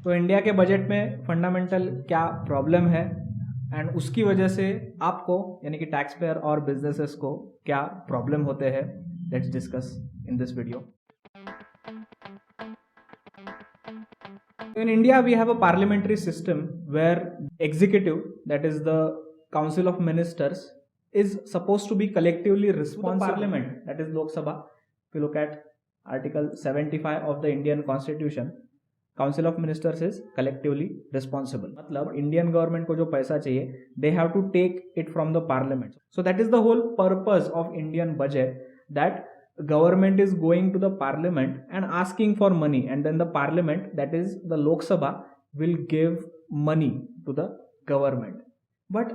तो इंडिया के बजट में फंडामेंटल क्या प्रॉब्लम है एंड उसकी वजह से आपको यानी कि टैक्स पेयर और बिजनेसेस को क्या प्रॉब्लम होते हैं, let's discuss in this video. In India, we have a parliamentary system where executive, that is the Council of Ministers, is supposed to be collectively responsible to the Parliament, that is Lok Sabha. If you look at Article 75 of the Indian Constitution, Council of Ministers is collectively responsible. मतलब Indian government को जो पैसा चाहिए, they have to take it from the Parliament. So that is the whole purpose of Indian budget, that government is going to the parliament and asking for money, and then the parliament, that is the Lok Sabha, will give money to the government. But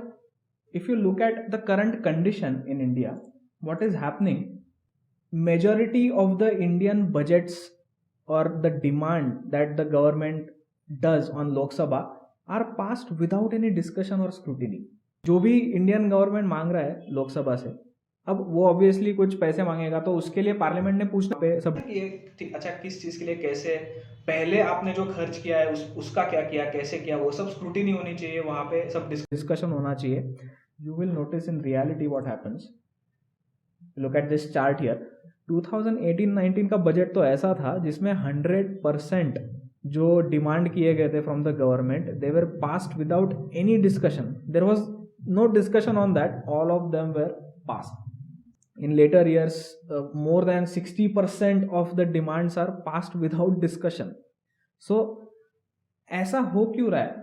if you look at the current condition in India, what is happening, majority of the Indian budgets or the demand that the government does on Lok Sabha are passed without any discussion or scrutiny. जो भी Indian government मांग रहा है लोकसभा से, अब वो obviously कुछ पैसे मांगेगा तो उसके लिए पार्लियामेंट ने पूछना पे सब ये अच्छा किस चीज के लिए, कैसे पहले आपने जो खर्च किया है उसका क्या किया, कैसे किया, वो सब स्क्रूटिनी होनी चाहिए, वहां पे सब डिस्कशन होना चाहिए. You will notice in reality what happens. Look at this chart here. 2018-19 का बजट तो ऐसा था जिसमें 100% जो डिमांड किए गए थे from the government, they were passed without any discussion. There was no discussion on that, all of them were passed. In later years, more than 60% of the demands are passed without discussion. So ऐसा हो क्यों रहा है?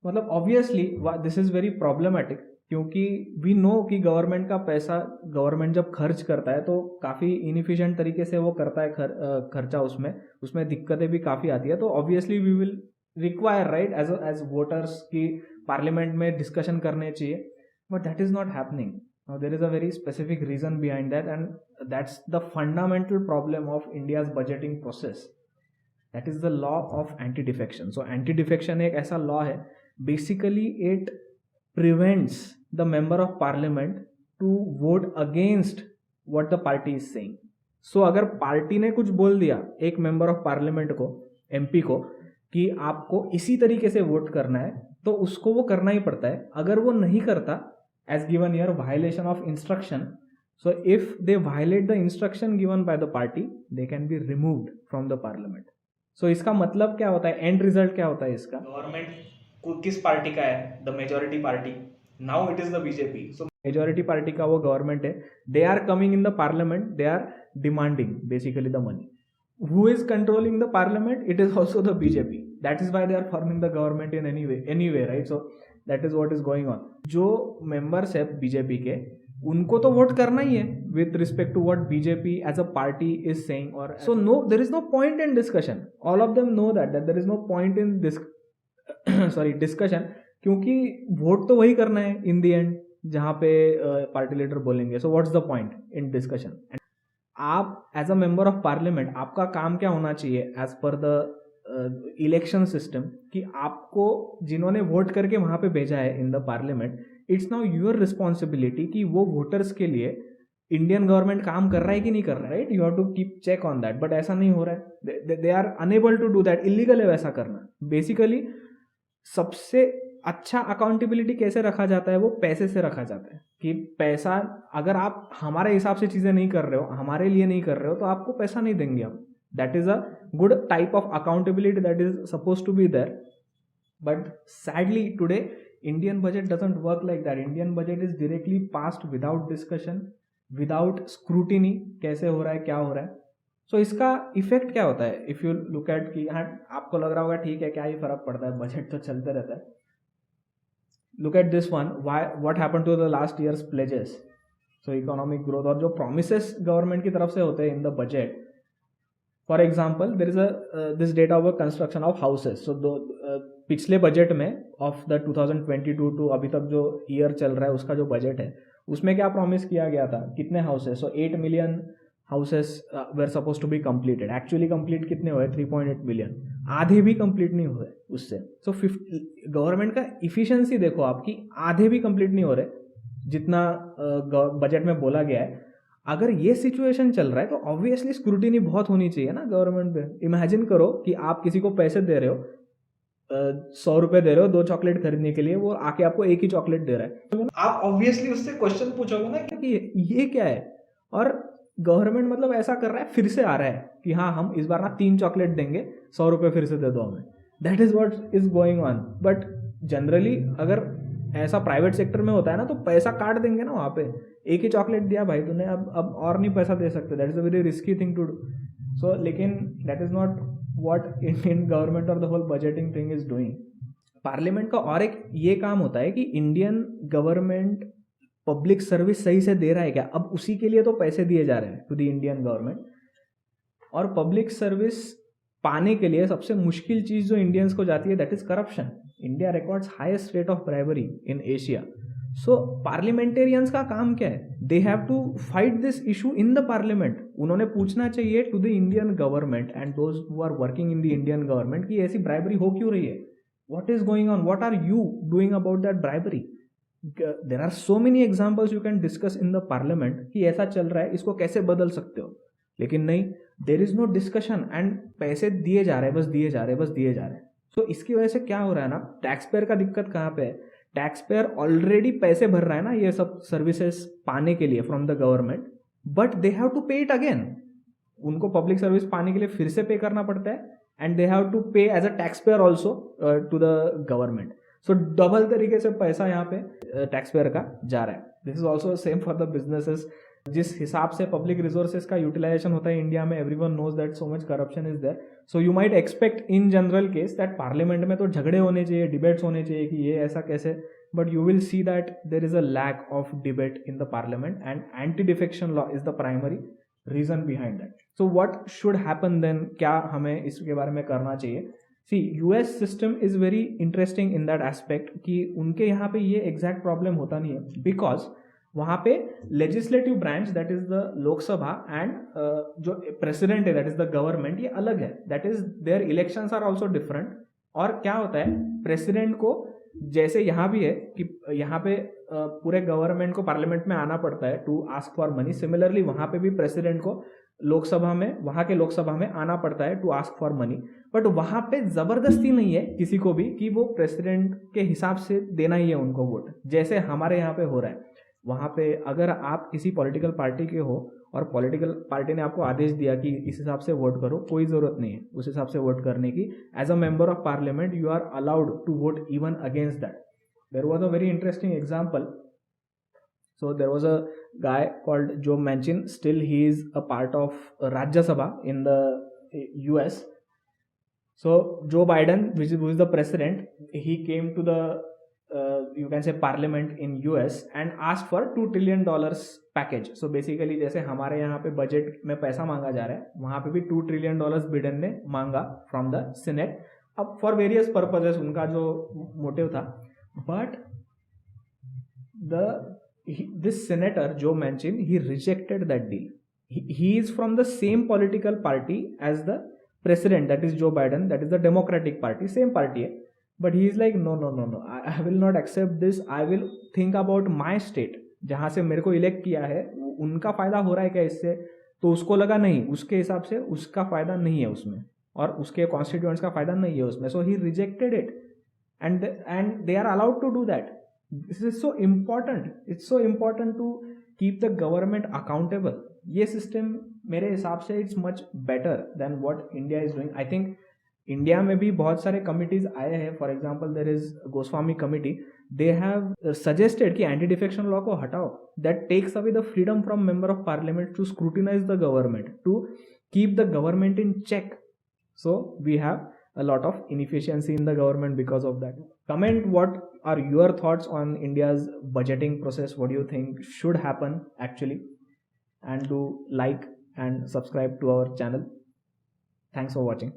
मतलब obviously this is very problematic, क्योंकि we know कि government का पैसा गवर्नमेंट जब खर्च करता है तो काफ़ी इनएफिशिएंट तरीके से वो करता है खर्चा, उसमें दिक्कतें भी काफ़ी आती है. तो obviously we will require right as voters की पार्लियामेंट में डिस्कशन करने चाहिए, but that is not happening. Now there is a very specific reason behind that, and that's the fundamental problem of India's budgeting process. That is the law of anti-defection. So anti-defection एक ऐसा law है, basically it prevents the member of parliament to vote against what the party is saying. So अगर party ने कुछ बोल दिया एक member of parliament को, एमपी को, कि आपको इसी तरीके से वोट करना है, तो उसको वो करना ही पड़ता है. अगर वो नहीं करता, as given here, violation of instruction, so if they violate the instruction given by the party, they can be removed from the parliament. So इसका मतलब क्या होता है, एंड रिजल्ट क्या होता है इसका? गवर्नमेंट किस पार्टी का है? The majority party. Now it is the BJP. So majority party का वो गवर्नमेंट है, they are coming in the parliament, they are demanding basically the money. Who is controlling the parliament? It is also the BJP. That is why they are forming the government in any way, right? So that is what is going on. जो members है BJP के, उनको तो vote करना ही है with respect to what BJP as a party is saying, or so no, there is no point in discussion. All of them know that there is no point in this discussion, क्योंकि vote तो वही करना है in the end जहाँ पे party leader बोलेंगे. So what's the point in discussion? आप as a member of parliament, आपका काम क्या होना चाहिए as per the election system, कि आपको जिन्होंने वोट करके वहां पे भेजा है in the parliament, it's now your responsibility कि वो वोटर्स के लिए इंडियन गवर्नमेंट काम कर रहा है कि नहीं कर रहा है, right? You have to keep check on that. But ऐसा नहीं हो रहा है, they are unable to do that. Illegal है वैसा करना. बेसिकली सबसे अच्छा अकाउंटेबिलिटी कैसे रखा जाता है, वो पैसे से रखा जाता है. कि पैसा अगर आप हमारे हिसाब से चीजें नहीं कर रहे हो, हमारे लिए नहीं कर रहे हो, तो आपको पैसा नहीं देंगे हम. That is a good type of accountability that is suppose to be there. But sadly today Indian budget doesn't work like that. Indian budget is directly passed without discussion, without scrutiny. कैसे हो रहा है, क्या हो रहा है. सो इसका effect क्या होता है? इफ यू लुक एट कि हाँ आपको लग रहा होगा ठीक है क्या ही फर्क पड़ता है, बजट तो चलते रहता है. Look at this one. What happened to the last year's pledges? So economic growth और जो promises government की तरफ से होते हैं in the budget. For example, there is this data of construction of houses. So पिछले बजट में of the 2022 to अभी तक जो ईयर चल रहा है उसका जो बजट है, उसमें क्या प्रॉमिस किया गया था, कितने houses? So 8 million houses were suppose to be completed. Actually complete कितने हुए? 3.8 मिलियन. आधे भी कंप्लीट नहीं हुए उससे. सो गवर्नमेंट का इफिशिएंसी देखो आपकी, आधे भी कंप्लीट नहीं हो रहे जितना बजट में बोला गया है. अगर ये सिचुएशन चल रहा है तो ऑब्वियसली स्क्रूटिनी बहुत होनी चाहिए ना गवर्नमेंट पे. इमेजिन करो कि आप किसी को पैसे दे रहे हो, 100 रुपए दे रहे हो 2 चॉकलेट खरीदने के लिए, वो आके आपको एक ही चॉकलेट दे रहा है, आप ऑब्वियसली उससे क्वेश्चन पूछोगे ना कि ये क्या है। और गवर्नमेंट मतलब ऐसा कर रहा है, फिर से आ रहा है कि हाँ हम इस बार ना 3 चॉकलेट देंगे, 100 रुपए फिर से दे दो हमें। That is what is going on. But generally अगर ऐसा प्राइवेट सेक्टर में होता है ना, तो पैसा काट देंगे ना वहाँ पे। एक ही चॉकलेट दिया भाई तूने, अब और नहीं पैसा दे सकते। That is a very risky thing to do. So लेकिन that is not what Indian government और the whole budgeting thing is doing. Parliament का और एक ये काम होता है कि इंडियन गवर्नमेंट पब्लिक सर्विस सही से दे रहा है क्या, अब उसी के लिए तो पैसे दिए जा रहे हैं टू द इंडियन गवर्नमेंट। और पब्लिक सर्विस पाने के लिए सबसे मुश्किल चीज जो इंडियंस को जाती है, that is corruption. India records highest rate of bribery in Asia. So parliamentarians का काम क्या है, they have to fight this issue in the parliament. उन्होंने पूछना चाहिए to the Indian government and those who are working in the Indian government कि ऐसी bribery हो क्यों रही है, what is going on, what are you doing about that bribery. There are so many examples you can discuss in the parliament कि ऐसा चल रहा है, इसको कैसे बदल सकते हो। लेकिन नहीं, there is no discussion and पैसे दिए जा रहे हैं, बस दिए जा रहे हैं, बस दिए जा रहे हैं। तो इसकी वजह से क्या हो रहा है ना, टैक्स पेयर का दिक्कत कहाँ पे है, टैक्स पेयर ऑलरेडी पैसे भर रहा है ना ये सब सर्विसेज पाने के लिए from the government, but they have to pay it again. उनको पब्लिक सर्विस पाने के लिए फिर से पे करना पड़ता है, and they have to pay as a tax payer also to the government. So double तरीके से पैसा यहाँ पे टैक्स पेयर का जा रहा है। This is also same for the businesses. जिस हिसाब से पब्लिक रिसोर्सेज का यूटिलाइजेशन होता है इंडिया में, everyone knows that so much corruption is there. So you might expect in general case that parliament में तो झगड़े होने चाहिए, डिबेट्स होने चाहिए कि ये ऐसा कैसे, but you will see that there is a lack of debate in the parliament and anti defection law is the primary reason behind that. So what should happen then, क्या हमें इसके बारे में करना चाहिए। See US system is very interesting in that aspect कि उनके यहाँ पे ये एग्जैक्ट प्रॉब्लम होता नहीं है, बिकॉज वहां पे legislative branch that is the Lok Sabha and जो प्रेसिडेंट है दैट इज द गवर्नमेंट, ये अलग है। That is their elections are also different. और क्या होता है, प्रेसिडेंट को जैसे यहाँ भी है कि यहाँ पे पूरे गवर्नमेंट को पार्लियामेंट में आना पड़ता है to ask for money, similarly वहां पे भी प्रेसिडेंट को लोकसभा में, वहां के लोकसभा में आना पड़ता है to ask for money. But वहां पे जबरदस्ती नहीं है किसी को भी कि वो प्रेसिडेंट के हिसाब से देना ही है उनको वोट, जैसे हमारे यहाँ पे हो रहा है। वहां पे अगर आप किसी पॉलिटिकल पार्टी के हो और पॉलिटिकल पार्टी ने आपको आदेश दिया कि इस हिसाब से वोट करो, कोई जरूरत नहीं है उस हिसाब से वोट करने की। As a member of parliament you are allowed to vote even against that. There was a very interesting example. So there was a guy called Joe Manchin. Still, he is a part of Rajya Sabha in the US. So Joe Biden, who is the president, he came to the you can say parliament in US and asked for $2 trillion package. So basically जैसे हमारे यहाँ पे budget में पैसा मांगा जा रहा है, वहाँ पे भी $2 trillion बिडेन ने मांगा फ्रॉम द सीनेट। अब फॉर वेरियस पर्पजेस उनका जो मोटिव था, but this senator Joe Manchin, he rejected that deal. He is from the same political party as the president, that is Joe Biden, that is the Democratic Party, same party hai. But he is like no, I will not accept this. I will think about my state, जहां से मेरे को elect किया है, उनका फायदा हो रहा है क्या इससे। तो उसको लगा नहीं, उसके हिसाब से उसका फायदा नहीं है उसमें और उसके कॉन्स्टिट्यूएंट्स का फायदा नहीं है उसमें। So he rejected it and they are allowed to do that. This is so important. It's so important to keep the government accountable. ये system मेरे हिसाब से it's much better than what India is doing. I think India में भी बहुत सारे committees आए हैं। For example there is Goswami committee, they have suggested कि एंटी डिफेक्शन लॉ को हटाओ, that takes away the freedom from member of parliament to scrutinize the government, to keep the government in check. So we have a lot of inefficiency in the government because of that. Comment what are your thoughts on India's budgeting process. What do you think should happen actually? And do like and subscribe to our channel. Thanks for watching.